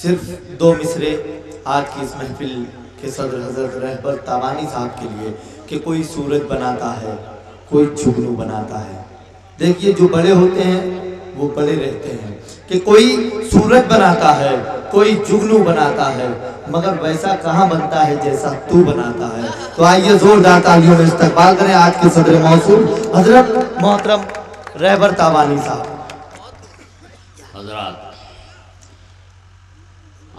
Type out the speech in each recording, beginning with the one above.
صرف 2 مصرے آج کی اس محفل کے صدر حضرت رہبر تابانی صاحب کے لیے کہ کوئی سورج بناتا ہے، کوئی جگنو بناتا ہے۔ دیکھیے جو بڑے ہوتے ہیں وہ بڑے رہتے ہیں کہ کوئی سورج بناتا ہے، کوئی جگنو بناتا ہے، مگر ویسا کہاں بنتا ہے جیسا تو بناتا ہے۔ تو آئیے زوردار تالیوں میں استقبال کریں آج کے صدر موصول حضرت محترم رہبر تابانی صاحب۔ حضرات،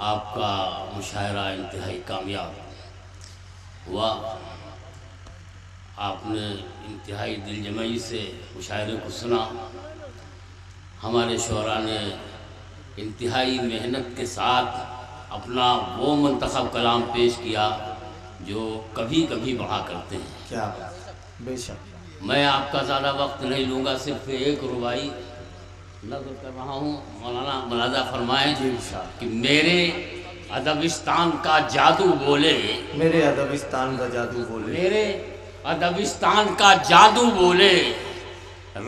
آپ کا مشاعرہ انتہائی کامیاب ہوا۔ آپ نے انتہائی دل جمعی سے مشاعرے کو سنا۔ ہمارے شعراء نے انتہائی محنت کے ساتھ اپنا وہ منتخب کلام پیش کیا جو کبھی کبھی بڑھا کرتے ہیں۔ کیا بات، بے شک۔ میں آپ کا زیادہ وقت نہیں لوں گا، صرف ایک ربائی نظر کر رہا ہوں۔ مولانا ملاحظہ فرمائیں کہ میرے ادبستان کا جادو بولے، میرے ادبستان کا جادو بولے، میرے ادبستان کا جادو بولے،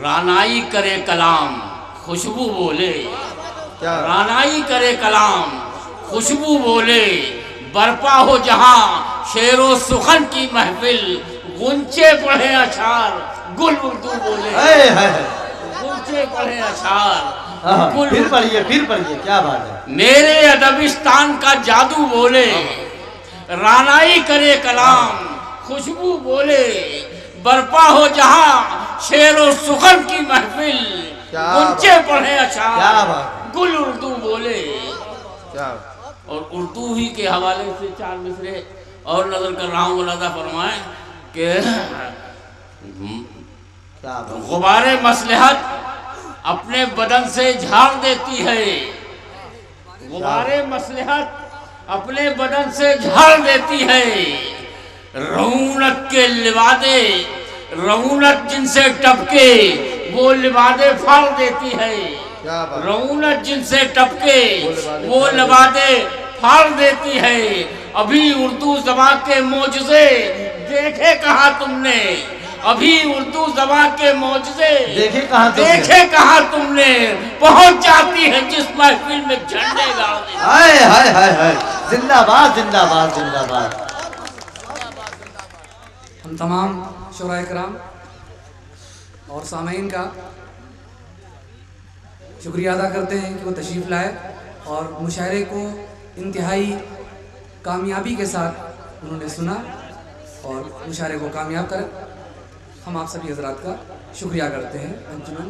رانائی کرے کلام خوشبو بولے، رانائی کرے کلام خوشبو بولے، برپا ہو جہاں شعر و سخن کی محفل، غنچے پڑھے اشعار گل اردو بولے، غنچے پڑھے اشعار گل۔ پھر پڑھیے، کیا بات ہے۔ میرے ادبستان کا جادو بولے، رانائی کرے کلام خوشبو بولے، برپا ہو جہاں شعر و سخن کی محفل، غنچے پڑھے اشعار گل اردو بولے۔ اور اردو ہی کے حوالے سے 4 مصرے اور نظر کر رہا ہوں۔ ملاحظہ فرمائیں کہ غبار مصلحت اپنے بدن سے جھاڑ دیتی ہے، غبار مصلحت اپنے بدن سے جھاڑ دیتی ہے، رعونت کے لبادے، رعونت جن سے ٹپکے وہ لبادے پھاڑ دیتی ہے، رعونت جن سے ٹپکے وہ لبادے پھاڑ دیتی ہے۔ ابھی اردو زبان کے معجزے دیکھے کہاں تم نے، ابھی اردو زبان کے معجزے دیکھے کہاں تم نے، پہنچ جاتی ہے جس محفل میں جھنڈے گاڑ دیتی۔ ہائے ہائے ہائے ہائے، زندہ باد زندہ باد زندہ باد۔ ہم تمام شعراء کرام اور سامعین کا شکریہ ادا کرتے ہیں کہ وہ تشریف لائے اور مشاعرے کو انتہائی کامیابی کے ساتھ انہوں نے سنا اور مشاعرے کو کامیاب کرے۔ ہم آپ سبھی حضرات کا شکریہ کرتے ہیں۔ انجمن